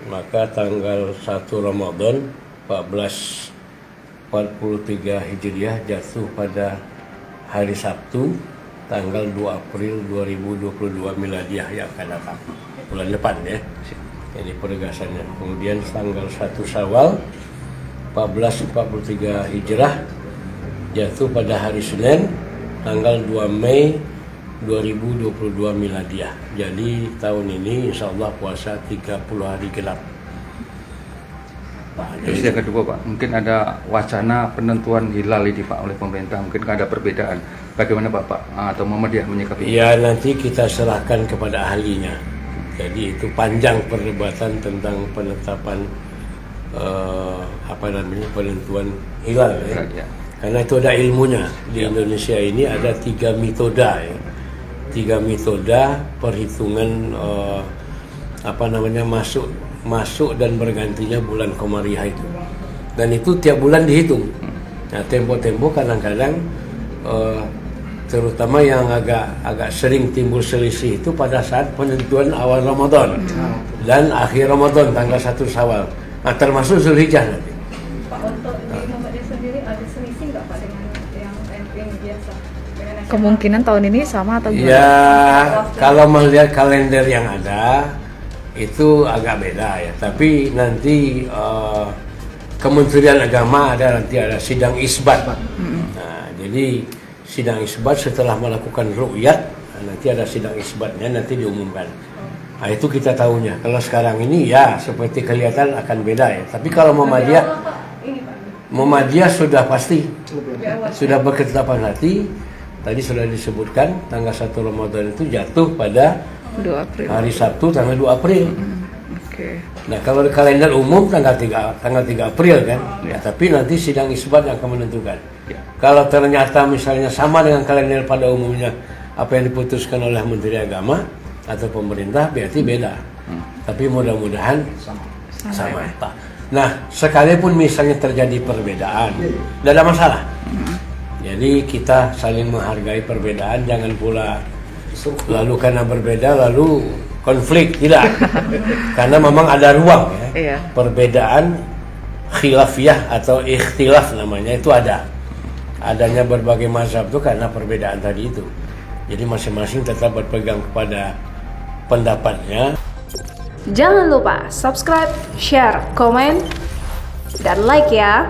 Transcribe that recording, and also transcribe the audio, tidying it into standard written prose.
maka tanggal 1 Ramadan 1443 Hijriah jatuh pada hari Sabtu tanggal 2 April 2022 Miladiah yang akan datang bulan depan ya. Jadi penegasannya. Kemudian tanggal 1 Syawal 1443 Hijrah jatuh pada hari Senin tanggal 2 Mei 2022 Miladiah. Jadi tahun ini insya Allah puasa 30 hari genap. Terus yang kedua Pak, mungkin ada wacana penentuan hilal ini Pak oleh pemerintah, mungkin ada perbedaan. Bagaimana Bapak atau Muhammadiyah menyikapi? Ya nanti kita serahkan kepada ahlinya. Jadi itu panjang perdebatan tentang penetapan penentuan hilal ya. Karena itu ada ilmunya. Di Indonesia ini ada 3 metoda ya. 3 metoda perhitungan masuk dan bergantinya bulan Komariah itu. Dan itu tiap bulan dihitung. Nah, tempo-tempo kadang-kadang terutama yang agak sering timbul selisih itu pada saat penentuan awal Ramadan dan akhir Ramadan tanggal 1 Syawal. Nah, termasuk Zulhijjah nanti. Pak, untuk di Muhammadiyah sendiri ada selisih nggak Pak dengan yang biasa? Kemungkinan tahun ini sama atau gimana? Ya, kalau melihat kalender yang ada itu agak beda ya. Tapi nanti Kementerian Agama nanti ada sidang isbat. Nah, jadi sidang isbat setelah melakukan ru'yat, nanti ada sidang isbatnya nanti diumumkan. Nah, itu kita tahunya. Kalau sekarang ini ya seperti kelihatan akan beda ya. Tapi kalau Muhammadiyah sudah pasti, sudah berketetapan hati. Tadi sudah disebutkan tanggal 1 Ramadan itu jatuh pada 2 April. hari Sabtu tanggal 2 April. Oke. Nah, kalau di kalender umum tanggal 3 April kan. Ya, tapi nanti sidang isbat yang akan menentukan. Kalau ternyata misalnya sama dengan kalender pada umumnya apa yang diputuskan oleh Menteri Agama atau pemerintah berarti beda. Tapi mudah-mudahan sama. Nah, sekalipun misalnya terjadi perbedaan, tidak ada masalah. Jadi kita saling menghargai perbedaan, jangan pula lalu karena berbeda lalu konflik, tidak. Karena memang ada ruang ya. Perbedaan khilafiyah atau ikhtilaf namanya itu ada. Adanya berbagai mazhab itu karena perbedaan tadi itu. Jadi masing-masing tetap berpegang kepada pendapatnya. Jangan lupa subscribe, share, komen, dan like ya.